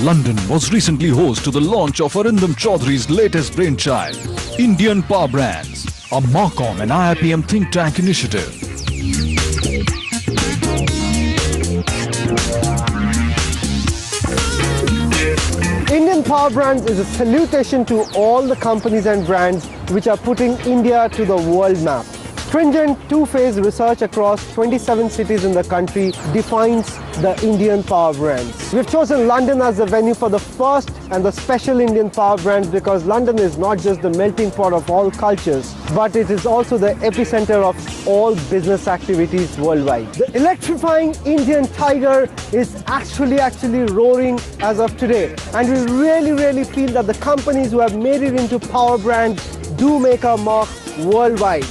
London was recently host to the launch of Arindam Chaudhary's latest brainchild, Indian Power Brands, a Marcom and IBN think tank initiative. Indian Power Brands is a salutation to all the companies and brands which are putting India to the world map. Stringent two-phase research across 27 cities in the country defines the Indian Power Brands. We've chosen London as the venue for the first and the special Indian Power Brands because London is not just the melting pot of all cultures, but it is also the epicenter of all business activities worldwide. The electrifying Indian tiger is actually roaring as of today. And we really feel that the companies who have made it into power brands do make a mark worldwide.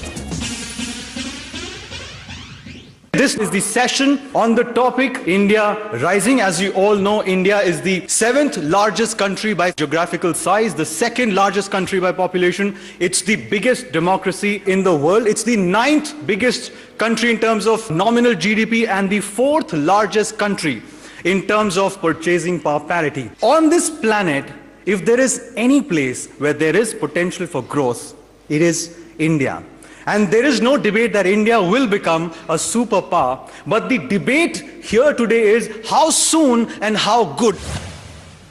This is the session on the topic India Rising. As you all know, India is the 7th largest country by geographical size, the 2nd largest country by population. It's the biggest democracy in the world. It's the 9th biggest country in terms of nominal GDP and the 4th largest country in terms of purchasing power parity. On this planet, if there is any place where there is potential for growth, it is India. And there is no debate that India will become a superpower, but the debate here today is how soon and how good.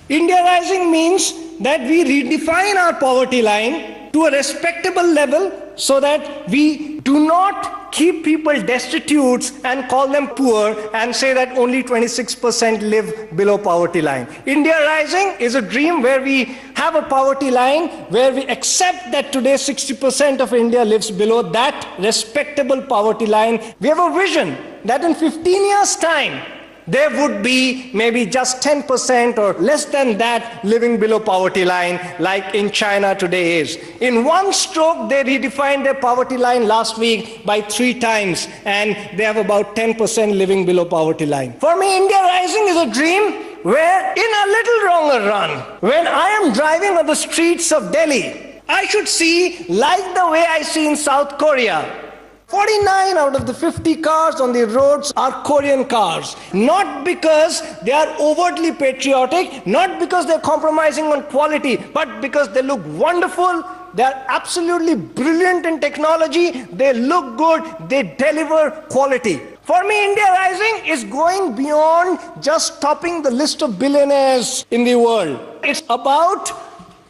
India Rising means that we redefine our poverty line to a respectable level so that we do not keep people destitute and call them poor and say that only 26% live below poverty line. India Rising is a dream where we have a poverty line where we accept that today 60% of India lives below that respectable poverty line. We have a vision that in 15 years' time, there would be maybe just 10% or less than that living below poverty line, like in China today is. In one stroke, they redefined their poverty line last week by 3 times, and they have about 10% living below poverty line. For me, India Rising is a dream where, in a little longer run, when I am driving on the streets of Delhi, I should see, like the way I see in South Korea, 49 out of the 50 cars on the roads are Korean cars. Not because they are overtly patriotic, not because they're compromising on quality, but because they look wonderful, they're absolutely brilliant in technology, they look good, they deliver quality. For me, India Rising is going beyond just topping the list of billionaires in the world. It's about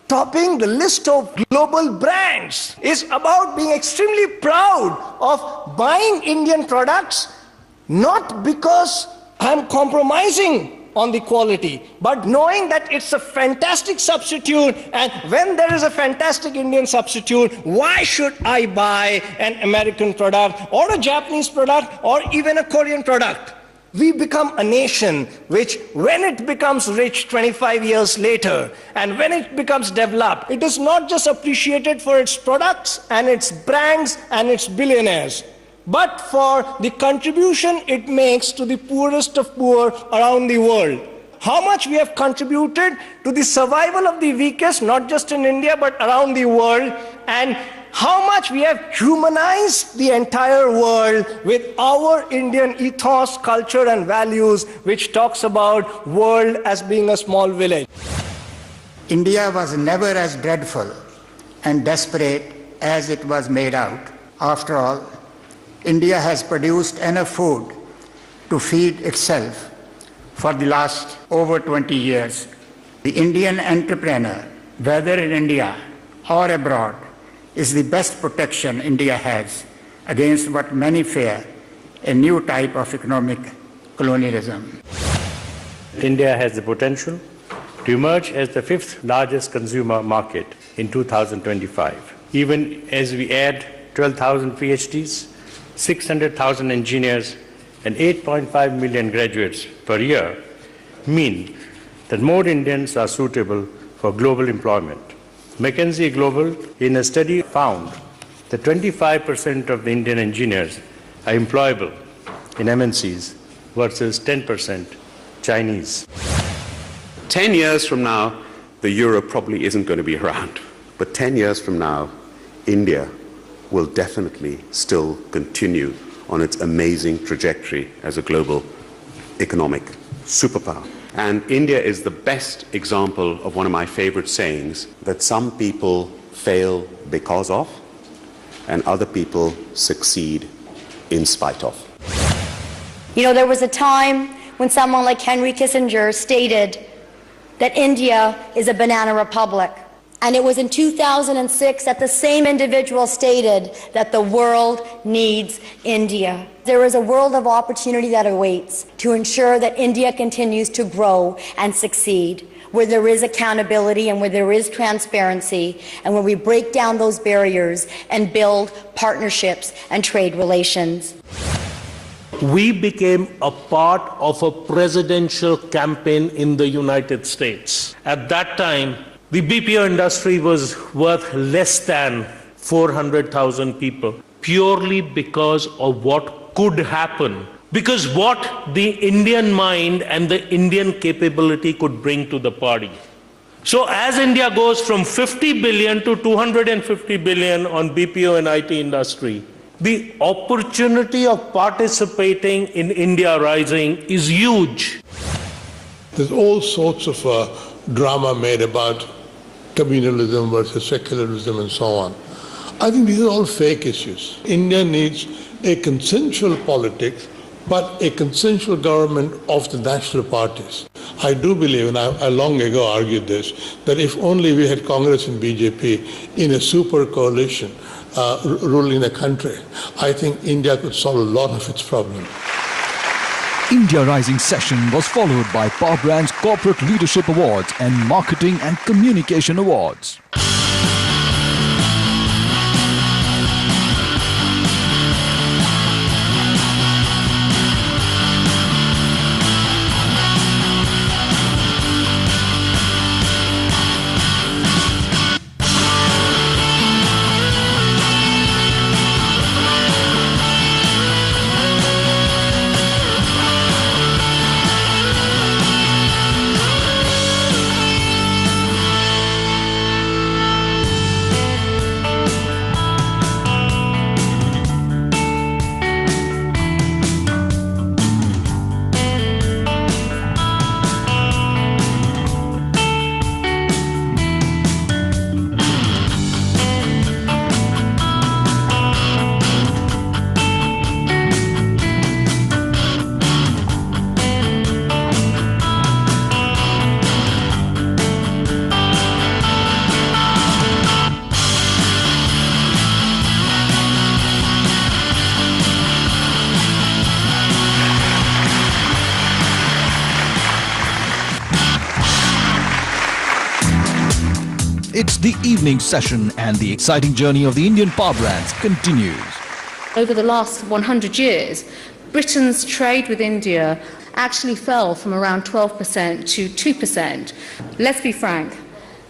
topping the list of global brands. Is about being extremely proud of buying Indian products, not because I'm compromising on the quality, but knowing that it's a fantastic substitute, and when there is a fantastic Indian substitute, why should I buy an American product or a Japanese product or even a Korean product? We become a nation which, when it becomes rich 25 years later, and when it becomes developed, it is not just appreciated for its products and its brands and its billionaires, but for the contribution it makes to the poorest of poor around the world. How much we have contributed to the survival of the weakest, not just in India, but around the world, and how much we have humanized the entire world with our Indian ethos, culture and values, which talks about world as being a small village. India was never as dreadful and desperate as it was made out. After all, India has produced enough food to feed itself for the last over 20 years. The Indian entrepreneur, whether in India or abroad, is the best protection India has against what many fear, a new type of economic colonialism. India has the potential to emerge as the 5th largest consumer market in 2025. Even as we add 12,000 PhDs, 600,000 engineers, and 8.5 million graduates per year mean that more Indians are suitable for global employment. McKinsey Global, in a study, found that 25% of the Indian engineers are employable in MNCs versus 10% Chinese. 10 years from now, the euro probably isn't going to be around. But 10 years from now, India will definitely still continue on its amazing trajectory as a global economic superpower. And India is the best example of one of my favorite sayings, that some people fail because of, and other people succeed in spite of. You know, there was a time when someone like Henry Kissinger stated that India is a banana republic. And it was in 2006 that the same individual stated that the world needs India. There is a world of opportunity that awaits to ensure that India continues to grow and succeed, where there is accountability and where there is transparency, and where we break down those barriers and build partnerships and trade relations. We became a part of a presidential campaign in the United States. At that time, the BPO industry was worth less than 400,000 people, purely because of what could happen, because what the Indian mind and the Indian capability could bring to the party. So as India goes from 50 billion to 250 billion on BPO and IT industry, the opportunity of participating in India Rising is huge. There's all sorts of drama made about communalism versus secularism and so on. I think these are all fake issues. India needs a consensual politics, but a consensual government of the national parties. I do believe, and I long ago argued this, that if only we had Congress and BJP in a super coalition ruling the country, I think India could solve a lot of its problems. India Rising session was followed by Power Brands Corporate Leadership Awards and Marketing and Communication Awards. It's the evening session and the exciting journey of the Indian Power Brands continues. Over the last 100 years, Britain's trade with India actually fell from around 12% to 2%. Let's be frank,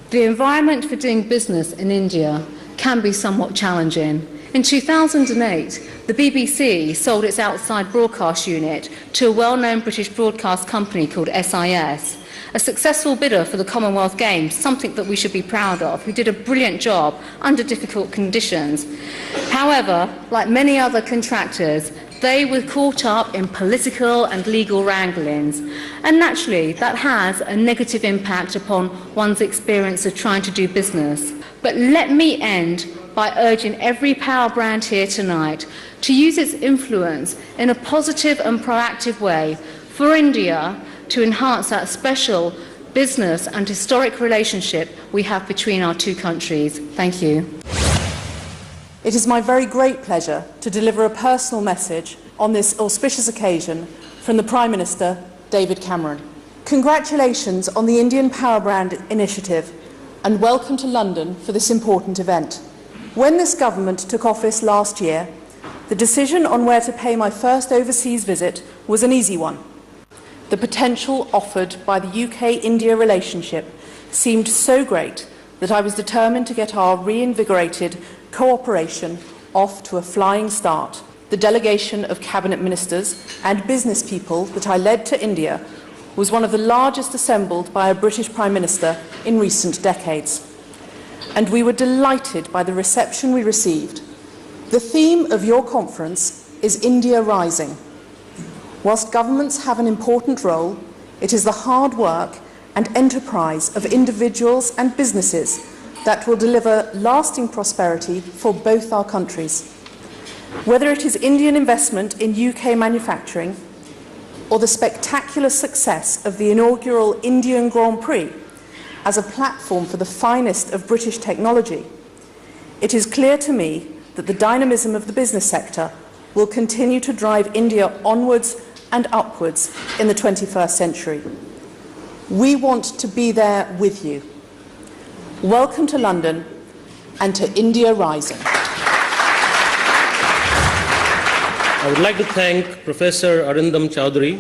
the environment for doing business in India can be somewhat challenging. In 2008, the BBC sold its outside broadcast unit to a well-known British broadcast company called SIS. A successful bidder for the Commonwealth Games, something that we should be proud of, who did a brilliant job under difficult conditions. However, like many other contractors, they were caught up in political and legal wranglings. And naturally, that has a negative impact upon one's experience of trying to do business. But let me end by urging every power brand here tonight to use its influence in a positive and proactive way for India to enhance that special business and historic relationship we have between our two countries. Thank you. It is my very great pleasure to deliver a personal message on this auspicious occasion from the Prime Minister, David Cameron. Congratulations on the Indian Power Brand Initiative and welcome to London for this important event. When this government took office last year, the decision on where to pay my first overseas visit was an easy one. The potential offered by the UK-India relationship seemed so great that I was determined to get our reinvigorated cooperation off to a flying start. The delegation of cabinet ministers and business people that I led to India was one of the largest assembled by a British Prime Minister in recent decades. And we were delighted by the reception we received. The theme of your conference is India Rising. Whilst governments have an important role, It is the hard work and enterprise of individuals and businesses that will deliver lasting prosperity for both our countries. Whether it is Indian investment in UK manufacturing or the spectacular success of the inaugural Indian Grand Prix as a platform for the finest of British technology, it is clear to me that the dynamism of the business sector will continue to drive India onwards and upwards in the 21st century. We want to be there with you. Welcome to London and to India Rising. I would like to thank Professor Arindam Chaudhary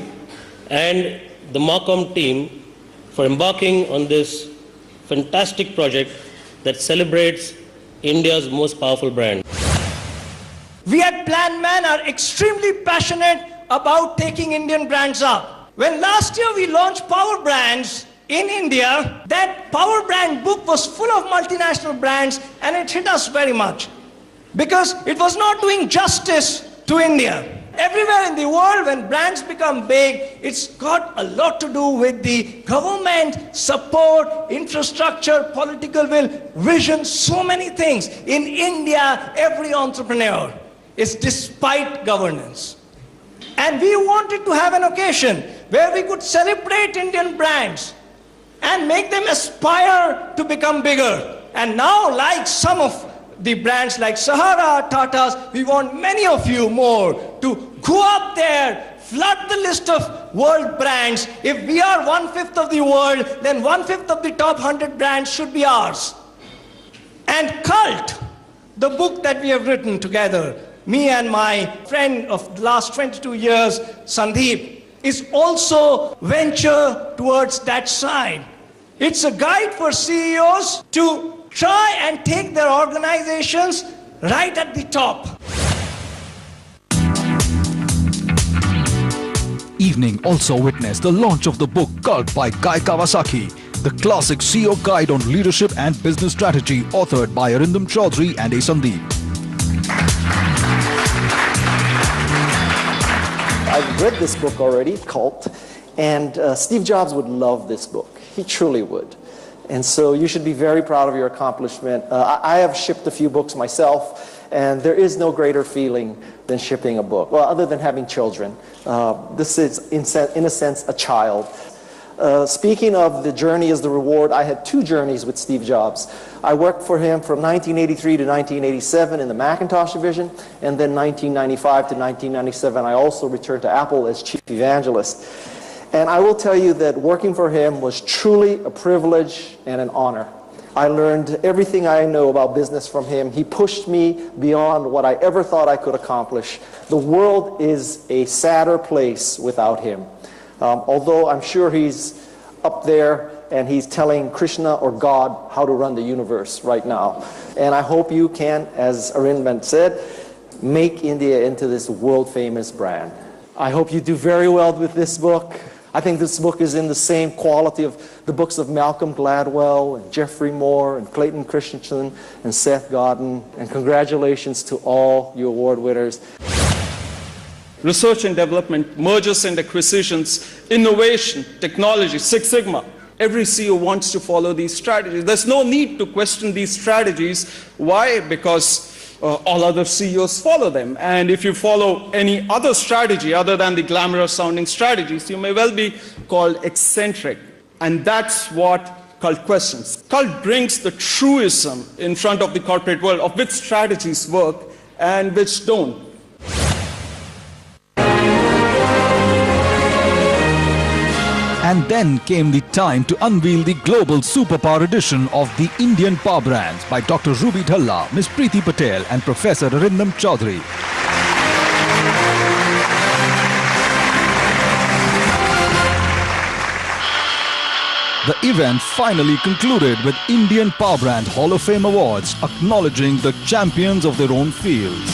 and the Marcom team for embarking on this fantastic project that celebrates India's most powerful brand. We at Plan Man are extremely passionate about taking Indian brands up. When last year we launched Power Brands in India, that Power Brand book was full of multinational brands, and it hit us very much because it was not doing justice to India. Everywhere in the world, when brands become big, it's got a lot to do with the government support, infrastructure, political will, vision, so many things. In India, every entrepreneur is despite governance. And we wanted to have an occasion where we could celebrate Indian brands and make them aspire to become bigger. And now, like some of the brands like Sahara, Tatas, we want many of you more to go up there, flood the list of world brands. If we are 1/5 of the world, then 1/5 of the top 100 brands should be ours. And Cult, the book that we have written together, me and my friend of the last 22 years, Sandeep, is also venture towards that side. It's a guide for CEOs to try and take their organizations right at the top. Evening also witnessed the launch of the book Cult by Guy Kawasaki, the classic CEO guide on leadership and business strategy, authored by Arindam Chaudhary and A. Sandeep. I've read this book already, Cult, and Steve Jobs would love this book. He truly would. And so you should be very proud of your accomplishment. I have shipped a few books myself, and there is no greater feeling than shipping a book. Well, other than having children. This is, in a sense, a child. Speaking of the journey as the reward, I had 2 journeys with Steve Jobs. I worked for him from 1983 to 1987 in the Macintosh division, and then 1995 to 1997 I also returned to Apple as chief evangelist. And I will tell you that working for him was truly a privilege and an honor. I learned everything I know about business from him. He pushed me beyond what I ever thought I could accomplish. The world is a sadder place without him. Although I'm sure he's up there and he's telling Krishna or God how to run the universe right now. And I hope you can, as Arindam said, make India into this world-famous brand. I hope you do very well with this book. I think this book is in the same quality of the books of Malcolm Gladwell and Jeffrey Moore and Clayton Christensen and Seth Godin. And congratulations to all you award winners. Research and development, mergers and acquisitions, innovation, technology, Six Sigma. Every CEO wants to follow these strategies. There's no need to question these strategies. Why? Because all other CEOs follow them. And if you follow any other strategy other than the glamorous sounding strategies, you may well be called eccentric. And that's what Cult questions. Cult brings the truism in front of the corporate world of which strategies work and which don't. And then came the time to unveil the global superpower edition of the Indian Power Brands by Dr. Ruby Dhalla, Ms. Preeti Patel and Professor Arindam Chaudhary. The event finally concluded with Indian Power Brand Hall of Fame Awards acknowledging the champions of their own fields.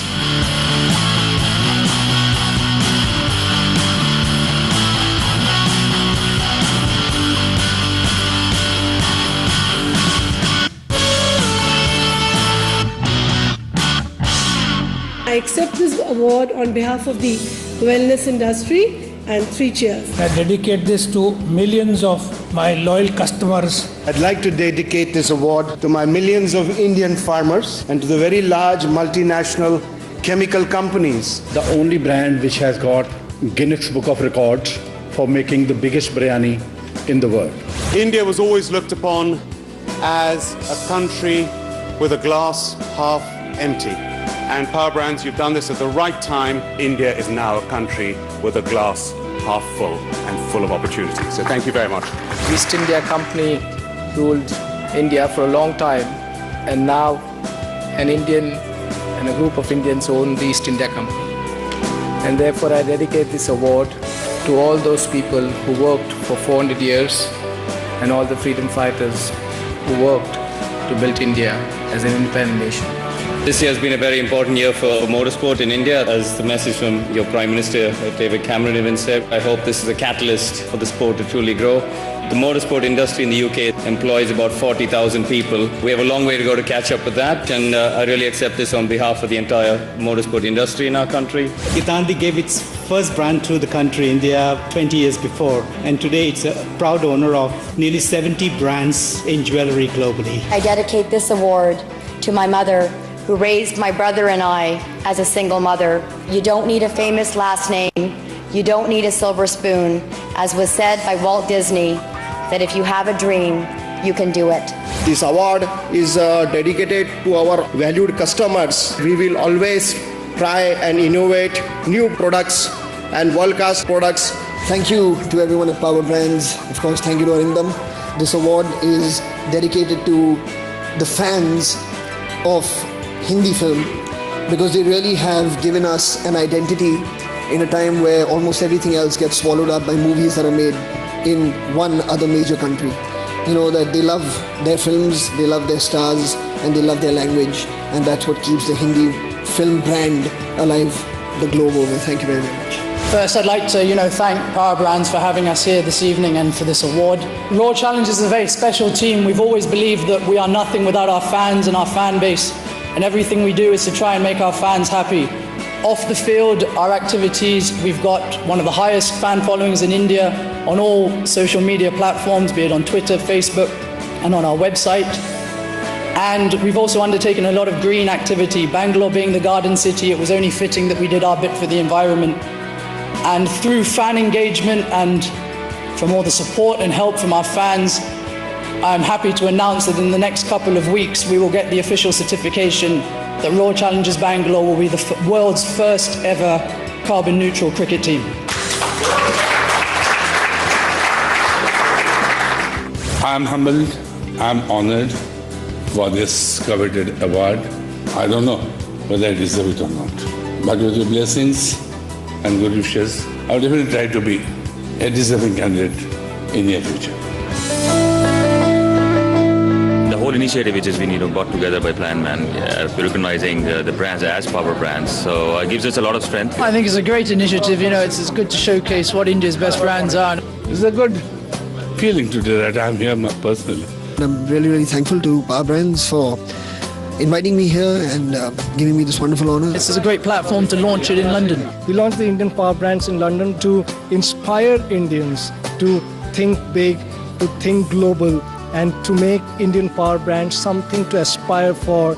I accept this award on behalf of the wellness industry and 3 cheers. I dedicate this to millions of my loyal customers. I'd like to dedicate this award to my millions of Indian farmers and to the very large multinational chemical companies. The only brand which has got Guinness Book of Records for making the biggest biryani in the world. India was always looked upon as a country with a glass half empty. And Power Brands, you've done this at the right time. India is now a country with a glass half full and full of opportunity. So thank you very much. East India Company ruled India for a long time, and now an Indian and a group of Indians own the East India Company. And therefore I dedicate this award to all those people who worked for 400 years and all the freedom fighters who worked to build India as an independent nation. This year has been a very important year for motorsport in India. As the message from your Prime Minister, David Cameron, even said, I hope this is a catalyst for the sport to truly grow. The motorsport industry in the UK employs about 40,000 people. We have a long way to go to catch up with that, and I really accept this on behalf of the entire motorsport industry in our country. Gitandi gave its first brand to the country, India, 20 years before, and today it's a proud owner of nearly 70 brands in jewelry globally. I dedicate this award to my mother, who raised my brother and I as a single mother. You don't need a famous last name. You don't need a silver spoon. As was said by Walt Disney, that if you have a dream, you can do it. This award is dedicated to our valued customers. We will always try and innovate new products and world-class products. Thank you to everyone at Power Brands. Of course, thank you to Arindam. This award is dedicated to the fans of Hindi film, because they really have given us an identity in a time where almost everything else gets swallowed up by movies that are made in one other major country. You know, that they love their films, they love their stars, and they love their language, and that's what keeps the Hindi film brand alive the globe over. Thank you very much. First, I'd like to, thank Power Brands for having us here this evening and for this award. Raw Challengers is a very special team. We've always believed that we are nothing without our fans and our fan base, and everything we do is to try and make our fans happy. Off the field, our activities, we've got one of the highest fan followings in India on all social media platforms, be it on Twitter, Facebook, and on our website. And we've also undertaken a lot of green activity. Bangalore being the garden city, it was only fitting that we did our bit for the environment. And through fan engagement and from all the support and help from our fans, I'm happy to announce that in the next couple of weeks we will get the official certification that Raw Challengers Bangalore will be the world's first ever carbon neutral cricket team. I'm humbled, I'm honored for this coveted award. I don't know whether I deserve it or not, but with your blessings and good wishes, I'll definitely try to be a deserving candidate in the near future. The whole initiative which has been brought together by Plan Man, recognizing the brands as Power Brands, so it gives us a lot of strength. I think it's a great initiative. It's good to showcase what India's best brands are. It's a good feeling today that I'm here personally. I'm really, really thankful to Power Brands for inviting me here and giving me this wonderful honor. This is a great platform to launch it in London. We launched the Indian Power Brands in London to inspire Indians to think big, to think global, and to make Indian Power Brands something to aspire for.